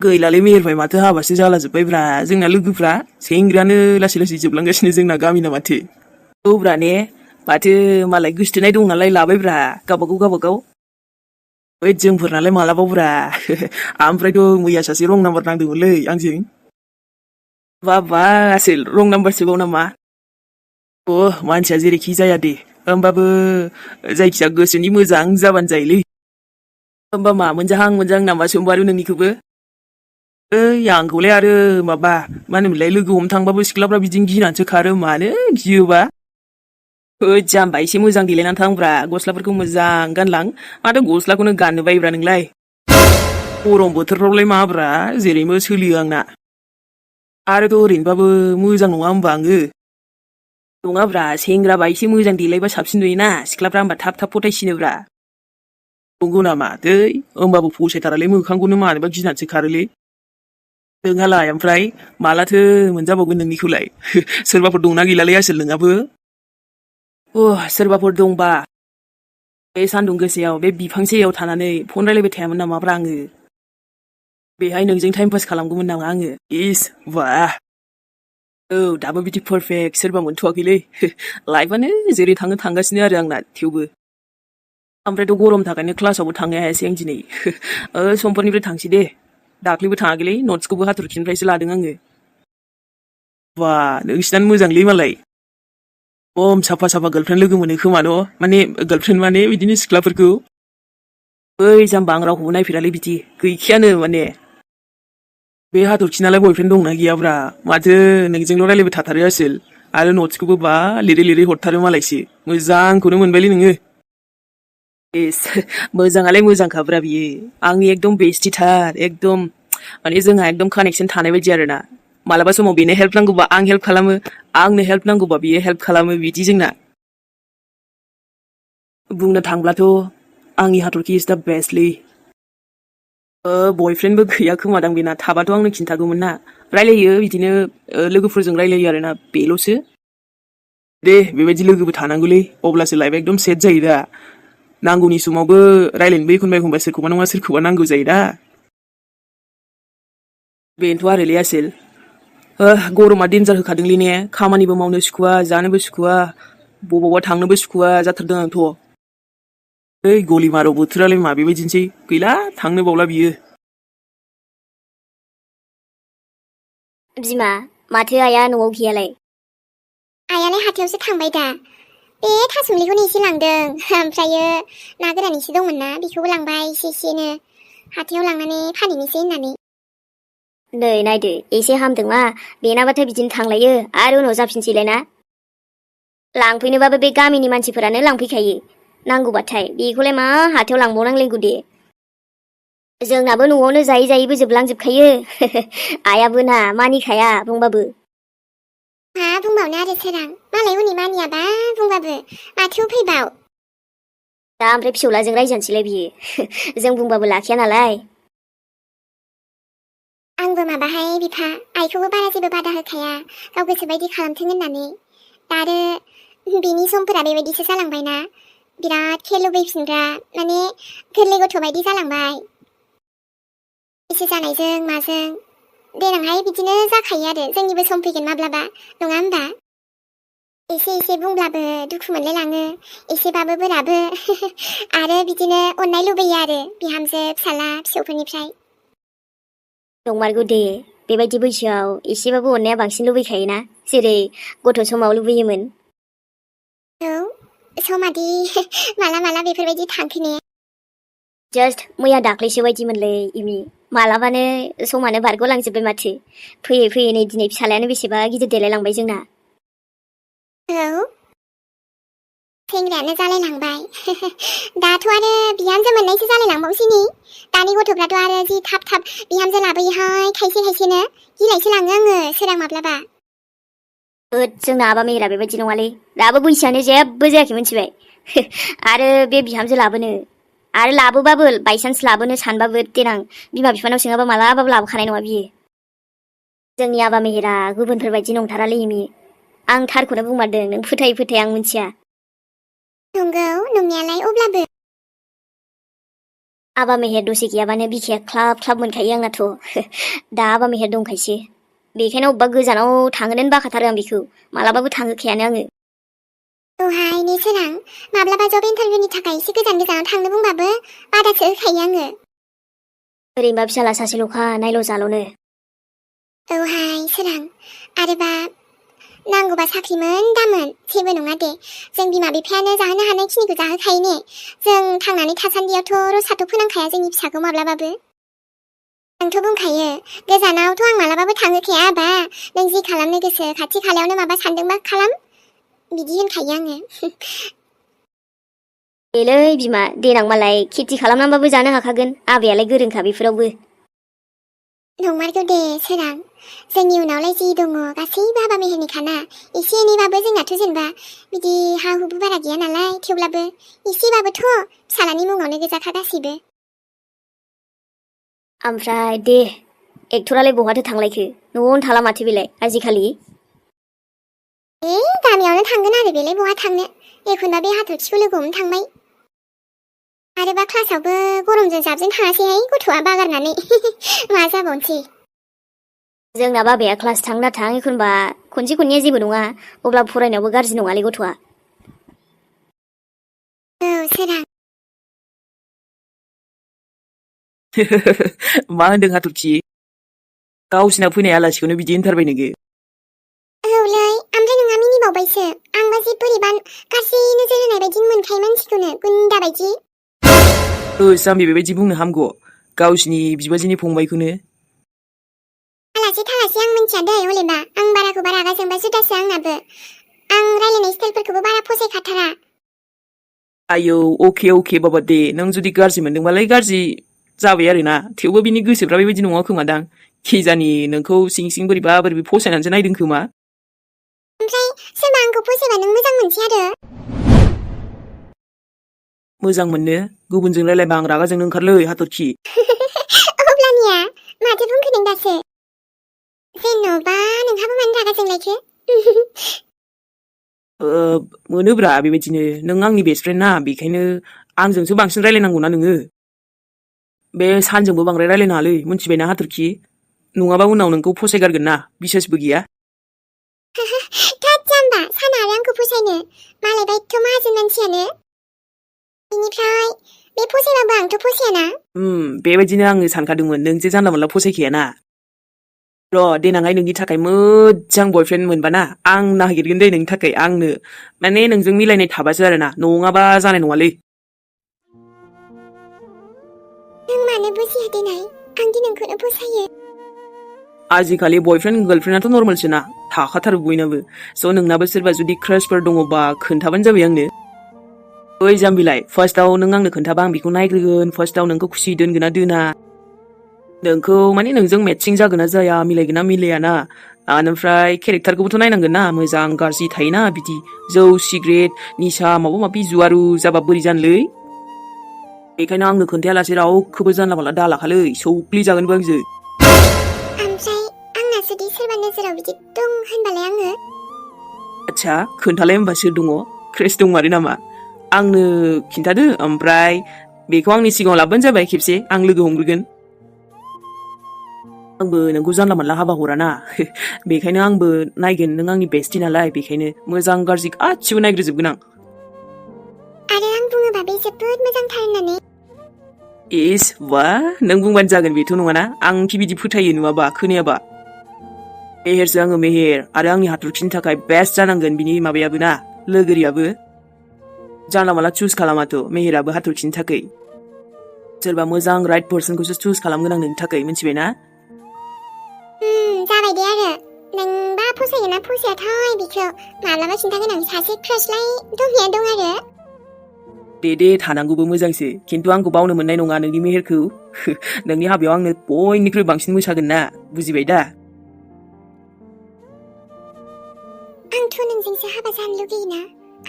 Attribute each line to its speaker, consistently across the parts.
Speaker 1: गैलालै मेहेरबाय माथो हाबासो जालाजोब्बायब्रा जोंना लोगोफ्रा सेंग्रायानो लासै लासै जोबलांगासिनो जोंना गामिना माथो। औब्रा ने माथो मालाय गोसथोनाय दं नालाय लाबायब्रा गावबागाव ओइ जोंफोरनालाय मालाबावब्रा ओमफ्रायथ' मैया सासे रं नाम्बार नांदोंमोनलै आंजों। बाबा आसोल रं नाम्बारसोबाव नामा? मानसिया जेरैखि जाया दे होमबाबो जायखिया गोसोनि मोजां जाबानो जायोलै। होमबा मा मोनजाहां नामा सोमबारु नोंनिखौबो? आंखौलाय आरो माबा मा होनोमोनलाय लोगो हमनो थांबाबो सिख्लाफ्रा बिदिनो गिनानैसो खारो मानो गियोबा? जाम्बा एसे मोजां देलायनानै थांब्रा गस्लाफोरखौ मोजां गानलां माथो गस्लाखौनो गाननो बायोब्रा नोंलाय। गरम बोथोरफ्रावलाय माब्रा जेरैबो सोलियो आंना। आरोथ' ओरैनोबाबो मोजां नङा होमबा आङो। नङाब्रा सेंग्राबा एसे मोजां देलायबा साबसिन नुयोना सिख्लाफ्रा होमबा थाब फथायसिनोब्रा। नंगौ नामा दै होमबाबो फसायथारालै मोखांखौनो मानोबा गिनानैसो खारोलै। नोंहालाय ओमफ्राय मालाथो मोनजाबावगोन नोंनिखौलाय सोरबाफोर दंना गैलालै आसोल नोंहाबो? सोरबाफोर दंबा बे सान्दुं गोसायाव बे बिफां सायाव थानानै फन रायलायबाय थायामोन नामाब्रा आङो। बेहाय नोंजों टाइम पास खालामगौमोन नामा आङो इस बाह। दाबो बिदि पारफेक्ट सोरबा मोनथ'वाखैलै लाइफआनो जेरै थाङो थांगासिनो आरो आंना थेवबो। ओमफ्रायथ' गरम थाखायनो क्लासावबो थांनो हायासै आं दिनै समफोरनिफ्राय थांसै दे। दाख्लैबो थाङाखैलै नटसखौबो हाथरखिनिफ्रायसो लादों आङो। बा नोंसिनानो मोजांलै मालाय। साफा गार्लफ्रेन्ड लोगो मोनो खोमा न' माने गार्लफ्रेन्ड माने बिदिनो सिख्लाफोरखौ। जाम्बा आं रावखौबो नायफेरालै बिदि गैखायानो माने। बे हाथरखिनालाय बयफ्रेन्ड दंना गैयाब्रा माथो नोंजोंल' रायलायबाय थाथारो आसोल आरो नटसखौबो बा लिरै हरथारो मालायसो मोजांखौनो मोनबायलै नोङो। मोजाङालाय मोजांखाब्रा बियो आंनि एकदम बेस्टिथार एकदम माने जोंहा एकदम कानेक्सन थानाय बायदि आरोना। मालाबा समाव बेनो हेल्प नांगौबा आं हेल्प खालामो आंनो हेल्प नांगौबा बियो हेल्प खालामो बिदि जोंना। बुंनो थांब्लाथ' आंनि हाथरखि इज दा बेस्टलै। बयफ्रेन्डबो गैया खोमादां बेना थाबाथ' आंनो खिन्थागौमोन ना रायलायो बिदिनो लोगोफोरजों रायलायो आरोना बेल'सो। दे बेबायदि लोगोबो थानांगौलै अब्लासो लाइफआ एकदम सेट जायो दा। नांगौनि समावबो रायलायनोबो एखनबा सोरखौबा नङा सोरखौबा नांगौ जायो दा। बेनोथ' आरोलै आसोल गरमा देन्जार होखादोंलै ने खामानिबो मावनो सुखुवा जानोबो सुखुवा बबावबा थांनोबो सुखुवा जाथारदों आंथ'। गलिमाराव बोथोरालाय मा बेबायदिनोसै गैला थांनो बावला बियो।
Speaker 2: बिमा माथो आइया न'आव गैयालाय?
Speaker 3: आइयालाय हाथायावसो थांबाय दा बे थासुमलिखौनो एसे लांदों ओमफ्रायो ना गोरान एसे दंमोन ना बेखौबो लांबाय एसेनो हाथायाव लांनानै फानहैनोसै होननानै।
Speaker 2: नै नायदो एसे हामदोंबा बेनाबाथाय बिदिनो थांलायो आरो उनाव जाफिनसैलाय ना। लांफैनोबाबो बे गामिनि मानसिफोरानो लांफैखायो नांगौबाथाय बेखौलाय मा हाथायाव लांबावनांलायगौ दे। जोंनाबो न'आवनो जायै जोबलांजोबखायो आइयाबो ना मानिखाया बुंबाबो।
Speaker 3: मा बुंबावनो आरो सोरां मालाय हनै मानियाबा बुंबाबो माथो उफायबाव।
Speaker 2: दा ओमफ्राय फिसौलाजों रायजानोसैलाय बियो जों बुंबाबो लाखिया नालाय।
Speaker 3: आंबो माबाहाय बिफा आइखौबो बारा जेबो बादा होखाया गाव गोसोबायदि खालामथों होननानै। दा आरो बिनि समफोरा बेबायदिसो जालांबायना बिराद खेल लुबैफिनग्रा माने गोरलै गथ' बायदि जालांबाय। बैसो जानायजों माजों देनांहाय बिदिनो जाखायो आरो जोंनिबो सम फैगोन माब्लाबा नङा होमबा? एसे बुंब्लाबो दुखु मोनलायलाङो एसेबाबो बोराबो आरो बिदिनो अननाय लुबैयो आरो बिहामजो फिसाला फिसौफोरनिफ्राय।
Speaker 2: नंमारगौ दे बेबायदि बैसोआव एसेबाबो अननाया बांसिन लुबैखायोना जेरै गथ' समाव लुबैयोमोन।
Speaker 3: समादि माला बेफोरबायदि थांखो ने।
Speaker 2: जास्ट मैया दाख्लैसो बायदिमोनलै इमि मालाबानो समानो बारग'लांजोब्बाय माथो फैयै नै दिनै फिसालायानो बेसेबा गिदिर देलायलांबाय जोंना।
Speaker 3: सेंग्रायानो जालायलांबाय दाथ' आरो बिहामजो मोननायसो जालायलांबावसै नै दानि गथ'फ्राथ' आरो जि थाब बिहामजो लाबोयोहाय खायसेनो गिलायसो लाङो आङो सोरां माब्लाबा।
Speaker 2: जोंना आबा मेहेरा बेबायदि नङालै दाबो बैसोआनो जेबो जायाखै मिथिबाय आरो बे बिहामजो लाबोनो आरो लाबोबाबो बायसान्स लाबोनो सानबाबो देनां बिमा बिफानाव सोङाबा मालाबाबो लाबोखानाय नङा बियो। जोंनि आबा मेहेरा गुबुनफोरबायदि नंथारालै इमि आं थारखौनो बुंमारदों नों फोथाय आं मिथिया।
Speaker 3: नंगौ नंनायालाय अब्लाबो
Speaker 2: आबा मेहेर दसे गैयाबानो बिखाया ख्लाब ख्लाब मोनखायो आंनाथ' दा आबा मेहेर दंखायसो बेखायनो अबेबा गोजानाव थांनोनो बाखाथारो आं बेखौ मालाबाबो थांहोखायानो आङो
Speaker 3: औहाय नै सोरां माब्लाबा जब इन्टारभिउनि थाखाय एसे गोजानाव थांनो बुंबाबो बादासो होखायो आङो
Speaker 2: ओरैनोबा फिसाला सासेल'खा नायल' जाल'नो
Speaker 3: औहाय सोरां आरोबा नांगौबा साख्रिमोन दामोन जेबो नङा दे जों बिमा बिफायानो जाहोनो हानायखिनिखौ जाहोखायो ने जों थांनानै थासान्दियावथ' रसाथ' फोनांखाया जोंनि फिसाखौ माब्लाबाबो आंथ' बुंखायो गोजानावथ' आं मालाबाबो थांहोखाया आबा नों जि खालामनो गोसो खाथि खालायावनो माबा सानदोंबा खालाम बिदि होनखायो आङो
Speaker 2: देलै बिमा देनां मालाय खेथि खालामनानैबाबो जानो हाखागोन आबायालाय गोरोंखा बेफोरावबो
Speaker 3: नंमारगौ दे सोरां जोंनि उनावलाय जि दङ गासैबो हाबा मेहेरनिखाना एसे एनैबाबो जोंनाथ' जेनेबा बिदि हा हुबो बारा गैया नालाय थेवब्लाबो एसेबाबोथ' फिसालानि मुङावनो गोजाखा गासैबो
Speaker 2: ओमफ्राय दे एक्टरालाय बहाथो थांलायखो न'आवनो थाला माथो बेलाय आजिखालि
Speaker 3: गामियावनो थांगोन आरो बेलाय बहा थांनो एखनबा बे हाथरखिखौ लोगो हमनो थांबाय आरोबा क्लासावबो गरमजों जाबजों थाङासैहाय गथ'आ बागारनानै मा जाबावनोसै
Speaker 2: जोंना बाबाया क्लास थां ना थां एखनबा खनसे खननैया जेबो नङा अब्ला फरायनायावबो गाज्रि नङालै गथ'आ
Speaker 3: औ सोरां
Speaker 1: मा होनदों हाथरखि गावसिना फैनाय आलासिखौनो बिदि होनथारबाय नोङो
Speaker 3: औलै ओमफ्राय नोंहा मिनिबावबायसो आंबा जे बोरैबा गासै नोजोर होनाय बायदि मोनखायो मानसिखौनो गुन्दा बायदि
Speaker 1: जाम्बि बेबायदि बुंनो हामगौ गावसिनि बिबाजैनि फंबायखौनो
Speaker 3: आलासि थालासि आं मिन्थिया दै हलेबा आं बाराखौ बारा रागा जोंबा जुदासो आंनाबो आं रायलायनाय स्टाइलफोरखौबो बारा फसायखाथारा
Speaker 1: आयौ अके बाबा दे नों जुदि गाज्रि मोनदोंबालाय गाज्रि जाबाय आरोना थेवबो बिनि गोसोफ्रा बेबायदि नङा खोमादां खिजानि नोंखौ सिं सिं बोरैबा फसायनानैसो नायदों खोमा
Speaker 3: ओमफ्राय सोरबा आंखौ फसायबा नों मोजां मोनसै आरो
Speaker 1: मोजां मोननो गुबुनजों रायलायबा आं रागा जोंनो ओंखारलै हाथरखि
Speaker 3: अब्लानिया माथो बुंखो नों दासो जेन'बा नोंहाबो मानो रागा जोंलायखो
Speaker 1: मोनोब्रा बेबायदिनो नों आंनि बेस्ट फ्रेन्ड ना बेखायनो आंजोंसो बांसिन रायलायनांगौना नोङो बे सानजोंबो बांद्राय रायलायनाङालै मिन्थिबायना हाथरखि नङाबा उनाव नोंखौ फसायगारगोन ना बिसासबो गैया
Speaker 3: थोद जाम्बा साना आरो आंखौ फसायनो मालाय बायथ' माहाजोन मानसियानो बेनिफ्राय बे फसायबाबो आंथ' फसायाना
Speaker 1: बेबायदिनो आङो सानखादोंमोन नों जे जानला मोनला फसायखायाना र' देनांहाय नोंनि थाखाय मोजां बयफ्रेन्ड मोनबाना आं नागिरगोन दे नोंनि थाखाय आंनो माने नोंजों मिलायनाय थाबासो आरोना नङाबा जानाय नङालै
Speaker 3: नों मानो बुजिया देनाय आंदि नोंखौनो फसायो
Speaker 1: आजिखालि बयफ्रेन्ड गार्लफ्रेन्डआथ' नर्मेलसो ना थाखाथारो बयनाबो स' नोंनाबो सोरबा जुदि क्रासफोर दङबा खोन्थाबानो जाबाय आंनो ओइ जाम्बिलाय फार्स्टआव नों आंनो खोन्थाबा आं बेखौ नायग्रोगोन फार्स्टआव नोंखौ खुसि दोनगोन ना दोना नोंखौ माने नोंजों मेटसिं जागोन ना जाया मिलायगोन ना मिलायाना ओमफ्राय केरेक्टारखौबोथ' नायनांगोन ना मोजां गाज्रि थायोना बिदि जौ सिगारेट निसा माबा माबि जुवारु जाबा बोरै जानोलै बेखायनो आंनो खोन्थायालासे रावखौबो जानला मानला दालाखालै सौग्लिजागोनबो आंजों
Speaker 3: ओमफ्राय आंना जुदि सोरबा नोजोराव बिदि दं होनबालाय आङो
Speaker 1: आच्छा खोन्थालाय होमबा सोर दङ क्रेस दंमारो नामा आंनो खिन्थादो ओमफ्राय बेखौ आंनि सिगाङाव लाबोबानो जाबाय खेबसे आं लोगो हमग्रोगोन आंबो नोंखौ जानला मोनला हाबा हराना बेखायनो आंबो नायगोन नों आंनि बेस्टि नालाय बेखायनो मोजां गाज्रि गासिबो नायग्रोजोबगोन आं
Speaker 3: आरो आं बुङोबा बे जोबोद मोजांथार होननानै
Speaker 1: इस वा नों बुंबानो जागोन बेथ' नङाना आंखि बिदि फोथायो नुवाबा खोनायाबा मेहेरसो आङो मेहेर आरो आंनि हाथरखिनि थाखाय बेस्ट जानांगोन बिनि माबायाबो ना लोगोरियाबो जानला माला चुज खालामाथ' मेहेराबो हाथरखिनि थाखाय सोरबा मोजां राइट पार्सनखौसो चुज खालामगोन आं नोंनि थाखाय मिन्थिबायना
Speaker 3: जाबाय दे आरो नोंबा फसायगोन ना फसायाथाय बेखौ माब्लाबा खिन्थागोन आं सासे क्रासलाय दंनाया दं आरो
Speaker 1: दे थानांगौबो मोजांसो खिन्थु आंखौ बावनो मोननाय नङा नोंनि मेहेरखौ नोंनि हाबायाव आंनो बयनिख्रुइ बांसिन मोसागोन ना बुजिबाय दा
Speaker 3: आंथ' नोंजोंसो हाबा जानो लुगैयोना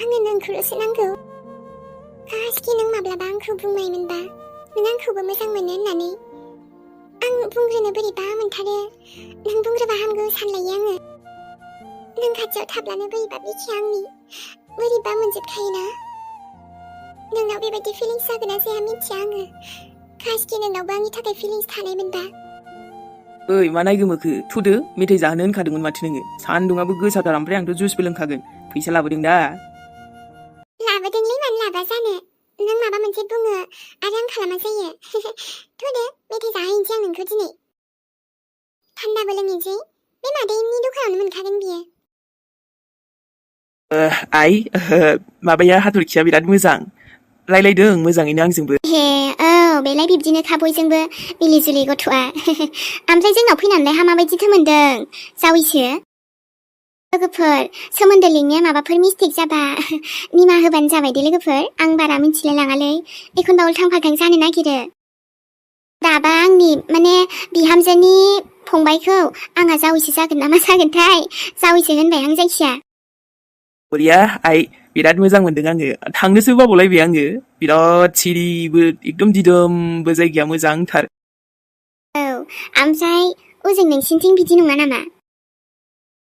Speaker 3: आंनो नोंखौल'सो नांगौ गासिखि नों माब्लाबा आंखौ बुंनायमोनबा नों आंखौबो मोजां मोनो होननानै आं बुंग्रोनो बोरैबा मोनथारो नों बुंग्रोबा हामगौ सानलायो आङो नों खाथियाव थाब्लानो बोरैबा बिखाया आंनि बोरैबा मोनजोबखायोना नोंनाव बेबायदि फिलिंस जागोन ना जाया मिथिया आङो खासखि नोंनावबो आंनि थाखाय फिलिंस थानायमोनबा।
Speaker 1: ओइ मा नायगोमोखो थुदो मेथाइ जाहोनो होनखादोंमोन माथो नोङो सान्दुङाबो गोसाथार ओमफ्राय आंथ' जुसबो लोंखागोन फैसा लाबोदों दा
Speaker 3: लाबोदोंलै मानो लाबा जानो नों माबा मोनसे बुङो आरो आं खालामा जायो थुदो मेथाइ जाहैनोसै आं नोंखौ दिनै थान्दाबो लोंहैनोसै बे मादैनि दखानावनो मोनखागोन बियो।
Speaker 1: आइ माबाया हाथरखिया बिराद मोजां रायलायदों मोजाङैनो आंजोंबो
Speaker 2: हे औ बेलाय बिब्दिनोखा बयजोंबो मिलि जुलि गथ'आ ओमफ्राय जोंनाव फैनानैलाय हा माबायदिथो मोनदों जावैसो लोगोफोर सोमोन्दो लिंनाया माबाफोर मिस्टेक जाबा निमाहा होबानो जाबाय दे लोगोफोर आं बारा मिथिलाय लाङालै एखनबा उल्थां फाल्थां जानो नागिरो दाबा आंनि माने बिहामजोनि फंबायखौ आंहा जावैसो जागोन ना मा जागोनथाय जावैसो होनबाय आं जायखिया
Speaker 1: बरिया आइ बिराद मोजां मोनदों आङो थांनोसो बावलायबाय आङो बिराद सिरिबो एकदम दिदोमबो जायगाया मोजांथार
Speaker 2: औ ओमफ्राय ओजों नोंसिनिथिं बिदि नङा नामा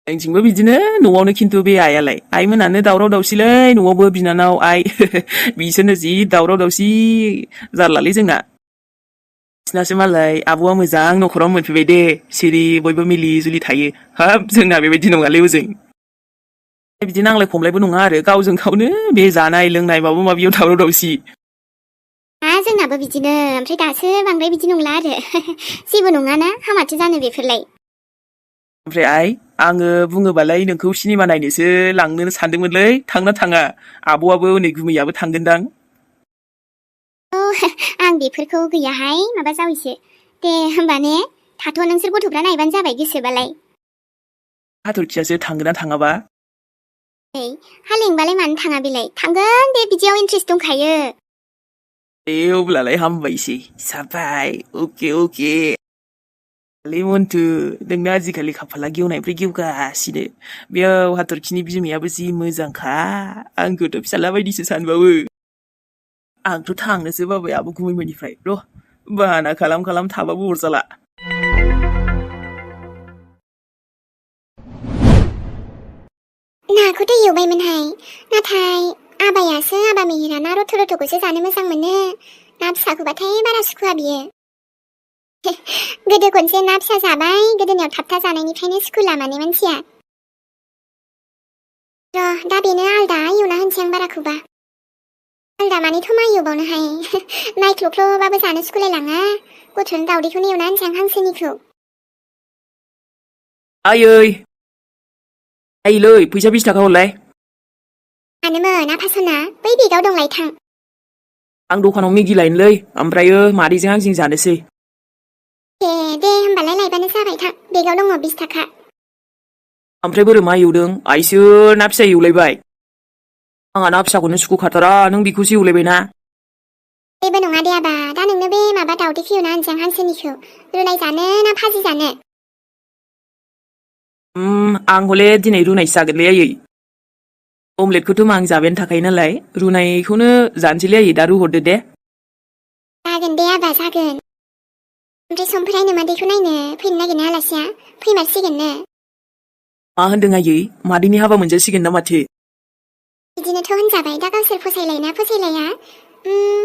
Speaker 1: जोंथिंबो बिदिनो न'आवनो खिन्थु बे आइयालाय आइमोनानो दावराव दावसिलै न'आवबो बिनानाव आइ बिसोरनो जि दावराव दावसि जारलालै जोंना बिसिनासो मालाय आब'आ मोजां न'खराव मोनफैबाय दे सिरि बयबो मिलि जुलि थायो हाब जोंना बेबायदि नङालै ओजों बिदि नांलाय खमलायबो नङा आरो गावजों गावनो बे जानाय लोंनाय माबा माबियाव दावराव दावसि
Speaker 2: जोंनाबो बिदिनो ओमफ्राय दासो बांद्राय बिदि नंला आरो जेबो नङाना हामाथो जानो बेफोरलाय
Speaker 1: ओमफ्राय आइ आङो बुङोबालाय नोंखौ सिनेमा नायनोसो लांनो सानदोंमोनलै थांना थाङा आब'आबो नै गुमैयाबो थांगोनदां
Speaker 2: आं बेफोरखौ गैयाहाय माबा जावैसो दे होमबा ने थाथ' नोंसोर गथ'फ्रा नायबानो जाबाय गोसोबालाय
Speaker 1: हाथरखियासो थांगोन ना थाङाबा
Speaker 2: हा लेंबालाय मानो थाङा बेलाय थांगोन दे बिदियाव इन्ट्रेस्ट दंखायो
Speaker 1: दे अब्लालाय हामबायसै जाबाय अके लै मन्टु नोंना आजिखालि खाफाला गेवनायनिफ्राय गेवगासिनो बेयाव हाथरखिनि बिमायाबो जि मोजांखा आंखौथ' फिसाला बायदिसो सानबावो आंथ' थांनोसो बाबाय आब' गुमैमोननिफ्राय र' बाहाना खालाम खालाम थाबाबो अरजाला
Speaker 3: नाखौथ' एवबायमोनहाय नाथाय आबायासो आबा मेहेराना रथ' रथ'खौसो जानो मोजां मोनो ना फिसाखौबाथाय बारा सुखुवा बियो गोदो खनसे ना फिसा जाबाय गोदोनायाव थाबथा जानायनिफ्रायनो सुखुला माने मानसिया र' दा बेनो आलदा एवना होनसै आं बाराखौबा आलदा मानेथ' मा एवबावनोहाय नायख्ल'ख्ल'बाबो जानो सुखुलायलाङा गथ'नि दावदैखौनो एवना होनसै आं हांसोनिखौ
Speaker 1: आइलै फैसा 20 थाखा हरलाय
Speaker 3: मानोमोन आफासना बै बेगाव दंलाय थां
Speaker 1: आं दखानाव मेगि लायनोलै ओमफ्रायो मादैजों आंजों जानोसै
Speaker 3: दे होमबालाय लायबानो जाबाय थां बेगाव दङ 20 थाखा
Speaker 1: ओमफ्राय बोरो मा एवदों आइसो ना फिसा एवलायबाय आंहा ना फिसाखौनो सुखुखाथारा नों बेखौसो एवलायबायना
Speaker 3: जेबो नङा दे आबा दा नोंनो बे माबा दावदैखौ एवना होनसै आं हांसोनिखौ रुनाय जानो ना भाजि जानो
Speaker 1: आं हले दिनै रुनायसो जागोनलै आयै अमलेटखौथ' आं जाबायानो थाखायो नालाय रुनायखौनो जानोसैलै आयै दा रुहरदो दे
Speaker 3: जागोन दे आबा जागोन ओमफ्राय समफोराय नोमादैखौ नायनो फैनो नागिरनो आलासिया फैमारसिगोननो
Speaker 1: मा होनदों आयै मादैनि हाबा मोनजासिगोन ना माथो
Speaker 3: बिदिनोथ' होनजाबाय दा गावसोर फसायलायना फसायलाया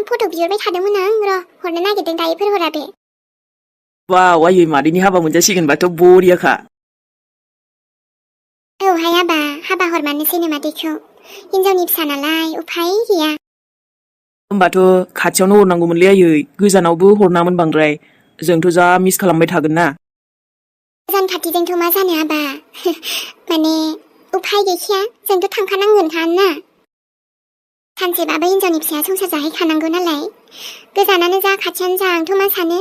Speaker 3: फट' बिहरबाय थादोंमोन आं र' हरनो नागिरदों दायोफोर हरा बे
Speaker 1: वाव आयै मादैनि हाबा मोनजासिगोनबाथ' बरियाखा
Speaker 3: औहाय आबा हाबा हरमारनोसै नोमादैखौ हिनजावनि फिसा नालाय उफाय गैया
Speaker 1: होमबाथ' खाथियावनो हरनांगौमोनलै आयै गोजानावबो हरनामोन बांद्राय जोंथ' जा मिस खालामबाय थागोन ना
Speaker 3: गोजान खाथिजोंथ' मा जानो आबा माने उफाय गैखाया जोंथ' थांखानांगोनखा ना सानसेबाबो हिनजावनि फिसाया संसार जाहैखानांगौ नालाय गोजानानो जा खाथियानो जा आंथ' मा सानो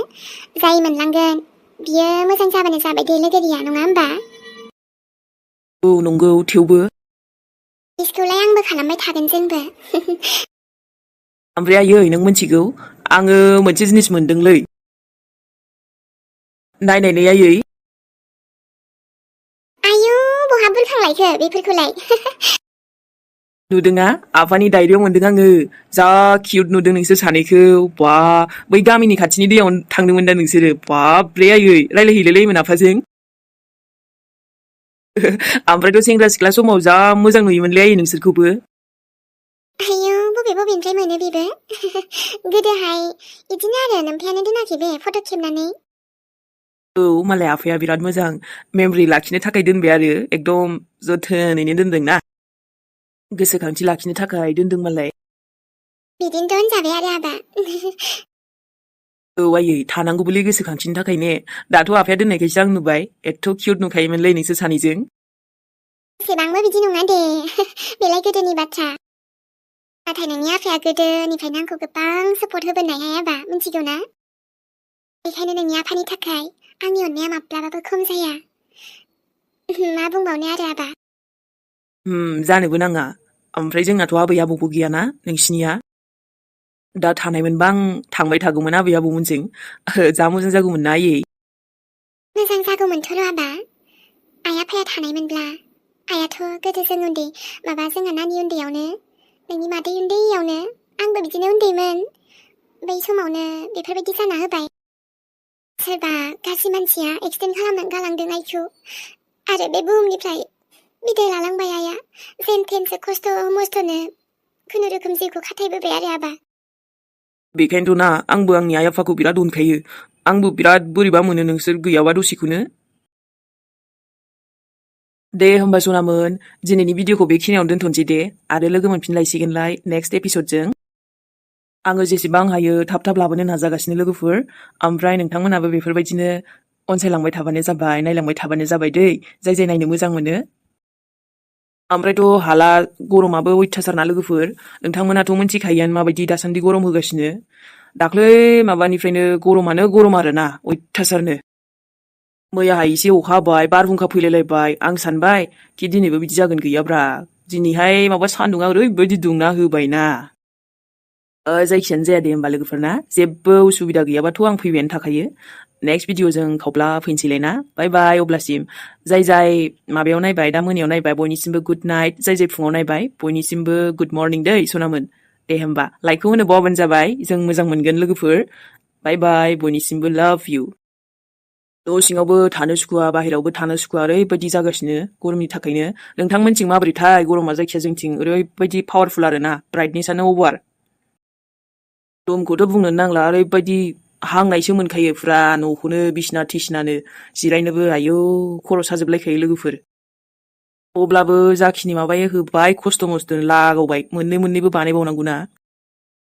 Speaker 3: जाय मोनलांगोन बियो मोजां जाबानो जाबाय दे लोगोरिया नङा होमबा
Speaker 1: औ नंगौ थेवबो
Speaker 3: बिसखौलाय आंबो खालामबाय थागोन जोंबो
Speaker 1: ओमफ्राय आयै नों मिथिगौ आङो मोनसे जिनिस मोनदोंलै नायनायनै आयै
Speaker 3: आयौ बहा बुरखांलायखो बेफोरखौलाय
Speaker 1: नुदोंना आफानि डायरियाव मोनदों आङो जा किउट नुदों नोंसोर सानैखौ बा बै गामिनि खाथिनि दैयाव थांदोंमोन दा नोंसोरो बाब्रे आयै रायलायहैलायलायोमोन आफाजों ओमफ्रायथ' सेंग्रा सिख्ला समाव जा मोजां नुयोमोनलै आयै नोंसोरखौबो
Speaker 3: आयौ बबेनिफ्राय मोनो बेबो गोदोहाय इदिनो आरो नोमफायानो दोनाखै बे फट' खेबनानै
Speaker 1: औ मालाय आफाया बिराद मोजां मेमरि लाखिनो थाखाय दोनबाय आरो एकदम जोथोनैनो दोनदोंना गोसोखांथि लाखिनो थाखाय दोनदों मालाय
Speaker 3: बिदिनोथ' होनजाबाय आरो आबा
Speaker 1: औ आयै थानांगौबोलै गोसोखांथिनि थाखाय ने दाथ' आफाया दोननायखायसो आं नुबाय एथ' किउट नुखायोमोनलै नोंसोर सानैजों
Speaker 3: एसेबांबो बिदि नङा दे बेलाय गोदोनि बाथ्रा नाथाय नोंनि आफाया गोदोनिफ्रायनो आंखौ गोबां सापर्ट होबोनायहाय आबा मिथिगौ ना बेखायनो नोंनि आफानि थाखाय आंनि अननाया माब्लाबाबो खम जाया मा बुंबावनो आरो आबा
Speaker 1: जानोबो नाङा ओमफ्राय जोंनाथ' आबै आबौबो गैयाना नोंसिनिया दा थानायमोनबा आं थांबाय थागौमोन आबै आबौमोनजों जा मोजां जागौमोन ना आयै
Speaker 3: मोजां जागौमोनथ' र' आबा आइ आफाया थानायमोनब्ला आइयाथ' गोदो जों उन्दै जोंहा नानि उन्दैयावनो नोंनि मादै उन्दैयावनो आंबो बिदिनो उन्दैमोन बै समावनो बेफोरबायदि जाना होबाय सोरबा गाज्रि मानसिया एक्सिडेन्ट खालामनानै गालांदों आइखौ आरो बे बुहुमनिफ्राय बिदाय लालांबाय आइया जेन थेनसो खस्थ' मस्थ'नो खुनुरुखुम जिउखौ खाथायबोबाय आरो आबा
Speaker 1: बेखायनोथ' ना आंबो आंनि आइ आफाखौ बिराद अनखायो आंबो बिराद बोरैबा मोनो नोंसोर गैयाबा दसेखौनो दे होमबा सनामोन दिनैनि भिडिअखौ बेखिनियावनो दोनथ'नोसै दे आरो लोगो मोनफिनलायसिगोनलाय नेक्स्ट एपिसडजों आङो जेसेबां हायो थाब थाब लाबोनो नाजागासिनो लोगोफोर ओमफ्राय नोंथांमोनाबो बेफोरबायदिनो अनसायलांबाय थाबानो जाबाय नायलांबाय थाबानो जाबाय दै जाय जाय नायनो मोजां मोनो ओमफ्रायथ' हाला गरमाबो अयथासार ना लोगोफोर नोंथांमोनाथ' मिन्थिखायोआनो माबायदि दासान्दि गरम होगासिनो दाख्लै माबानिफ्रायनो गरमानो गरम आरोना अयथासारनो मैयाहाय एसे अखा हाबाय बारहुंखा फैलायलायबाय आं सानबाय कि दिनैबो बिदि जागोन गैयाब्रा दिनैहाय माबा सान्दुङा ओरैबायदि दुंना होबायना जायखियानो जाया दे होमबा लोगोफोरना जेबो उसुबिदा गैयाबाथ' आं फैबायानो थाखायो नेक्स्ट भिडिअजों खावब्ला फैनोसैलाय ना बाय बाय अब्लासिम जाय जाय माबायाव नायबाय दा मोनायाव नायबाय बयनिसिमबो गुड नाइट जाय जाय फुङाव नायबाय बयनिसिमबो गुड मर्निं दै सनामोन दे होमबा लाइकखौ होनो बावबानो जाबाय जों मोजां मोनगोन लोगोफोर बाय बाय बयनिसिमबो लाभ इउ न' सिङावबो थानो सुखुवा बाहेरावबो थानो सुखुवा ओरैबायदि जागासिनो गरमनि थाखायनो नोंथांमोनथिं माबोरैथाय गरमा जायखिया जोंथिं ओरैबायदि पावारफुल आरोना ब्राइटनेसआनो अभार रुमखौथ' बुंनो नांला ओरैबायदि हांनायसो मोनखायो फुरा न'खौनो बिसिना थिसिनानो जिरायनोबो आयौ खर' साजोबलायखायो लोगोफोर अब्लाबो जाखिनि माबायो होबाय खस्थ' मस्थ' लागावबाय मोननैबो बानायबावनांगौ ना